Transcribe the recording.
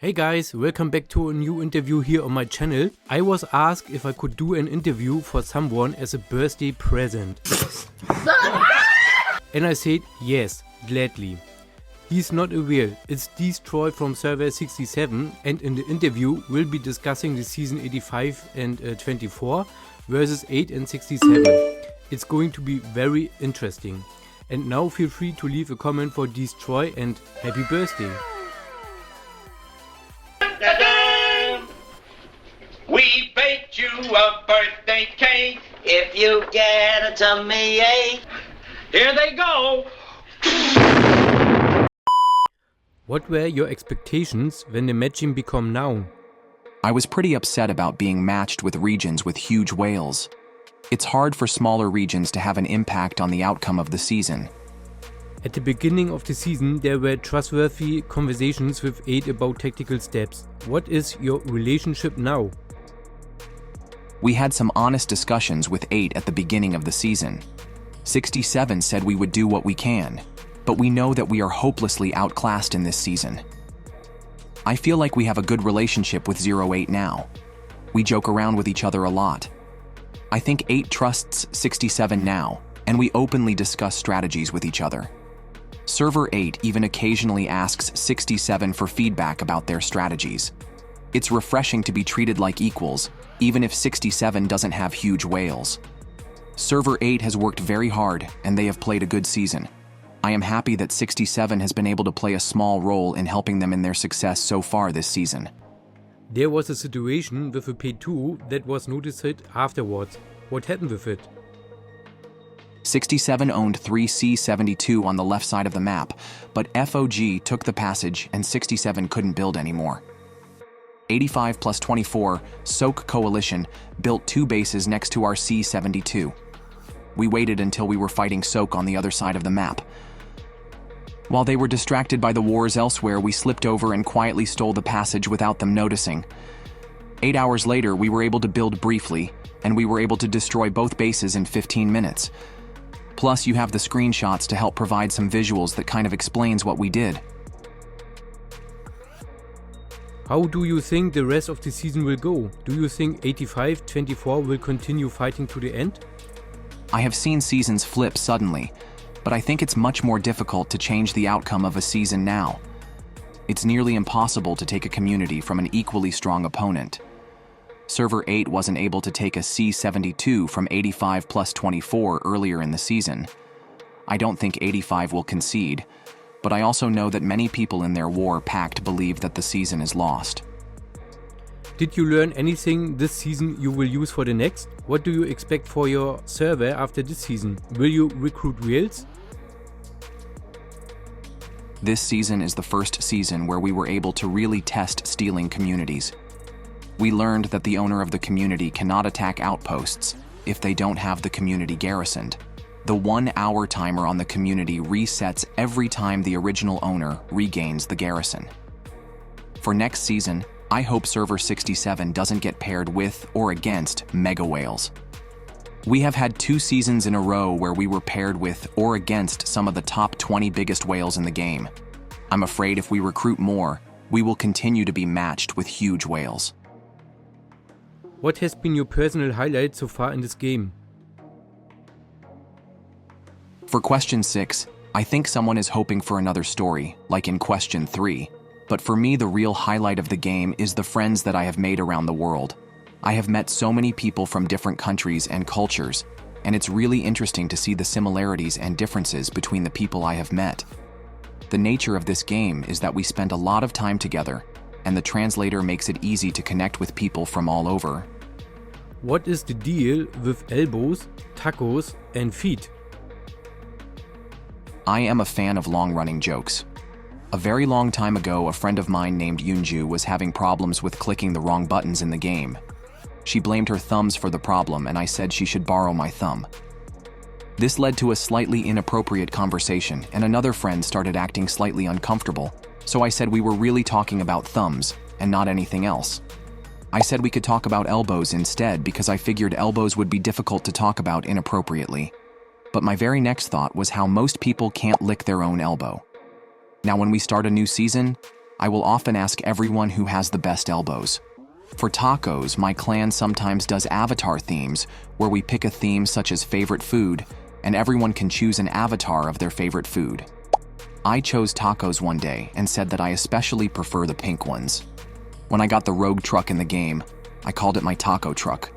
Hey guys, welcome back to a new interview here on my channel. I was asked if I could do an interview for someone as a birthday present. And I said yes, gladly. He's not aware, it's Destroy from Server 67, and in the interview we'll be discussing the season 85 and 24 versus 8 and 67. It's going to be very interesting. And now feel free to leave a comment for Destroy and happy birthday. We baked you a birthday cake. If you get a tummy ache. Here they go. What were your expectations when the matching became known? I was pretty upset about being matched with regions with huge whales. It's hard for smaller regions to have an impact on the outcome of the season. At the beginning of the season there were trustworthy conversations with 8 about tactical steps. What is your relationship now? We had some honest discussions with 8 at the beginning of the season. 67 said we would do what we can, but we know that we are hopelessly outclassed in this season. I feel like we have a good relationship with 08 now. We joke around with each other a lot. I think 8 trusts 67 now, and we openly discuss strategies with each other. Server 8 even occasionally asks 67 for feedback about their strategies. It's refreshing to be treated like equals, even if 67 doesn't have huge whales. Server 8 has worked very hard, and they have played a good season. I am happy that 67 has been able to play a small role in helping them in their success so far this season. There was a situation with a P2 that was noticed afterwards. What happened with it? 67 owned 3 C-72 on the left side of the map, but FOG took the passage and 67 couldn't build anymore. 85 plus 24, Soak Coalition, built 2 bases next to our C-72. We waited until we were fighting Soak on the other side of the map. While they were distracted by the wars elsewhere, we slipped over and quietly stole the passage without them noticing. 8 hours later, we were able to build briefly, and we were able to destroy both bases in 15 minutes. Plus, you have the screenshots to help provide some visuals that kind of explains what we did. How do you think the rest of the season will go? Do you think 85-24 will continue fighting to the end? I have seen seasons flip suddenly, but I think it's much more difficult to change the outcome of a season now. It's nearly impossible to take a community from an equally strong opponent. Server 8 wasn't able to take a C-72 from 85 plus 24 earlier in the season. I don't think 85 will concede, but I also know that many people in their war pact believe that the season is lost. Did you learn anything this season you will use for the next? What do you expect for your server after this season? Will you recruit whales? This season is the first season where we were able to really test stealing communities. We learned that the owner of the community cannot attack outposts if they don't have the community garrisoned. The 1-hour timer on the community resets every time the original owner regains the garrison. For next season, I hope Server 67 doesn't get paired with or against mega whales. We have had 2 seasons in a row where we were paired with or against some of the top 20 biggest whales in the game. I'm afraid if we recruit more, we will continue to be matched with huge whales. What has been your personal highlight so far in this game? For question 6, I think someone is hoping for another story, like in question 3. But for me, the real highlight of the game is the friends that I have made around the world. I have met so many people from different countries and cultures, and it's really interesting to see the similarities and differences between the people I have met. The nature of this game is that we spend a lot of time together, and the translator makes it easy to connect with people from all over. What is the deal with elbows, tacos and feet? I am a fan of long-running jokes. A very long time ago, a friend of mine named Yunju was having problems with clicking the wrong buttons in the game. She blamed her thumbs for the problem, and I said she should borrow my thumb. This led to a slightly inappropriate conversation, and another friend started acting slightly uncomfortable, so I said we were really talking about thumbs and not anything else. I said we could talk about elbows instead because I figured elbows would be difficult to talk about inappropriately. But my very next thought was how most people can't lick their own elbow. Now when we start a new season, I will often ask everyone who has the best elbows. For tacos, my clan sometimes does avatar themes, where we pick a theme such as favorite food, and everyone can choose an avatar of their favorite food. I chose tacos one day and said that I especially prefer the pink ones. When I got the rogue truck in the game, I called it my taco truck.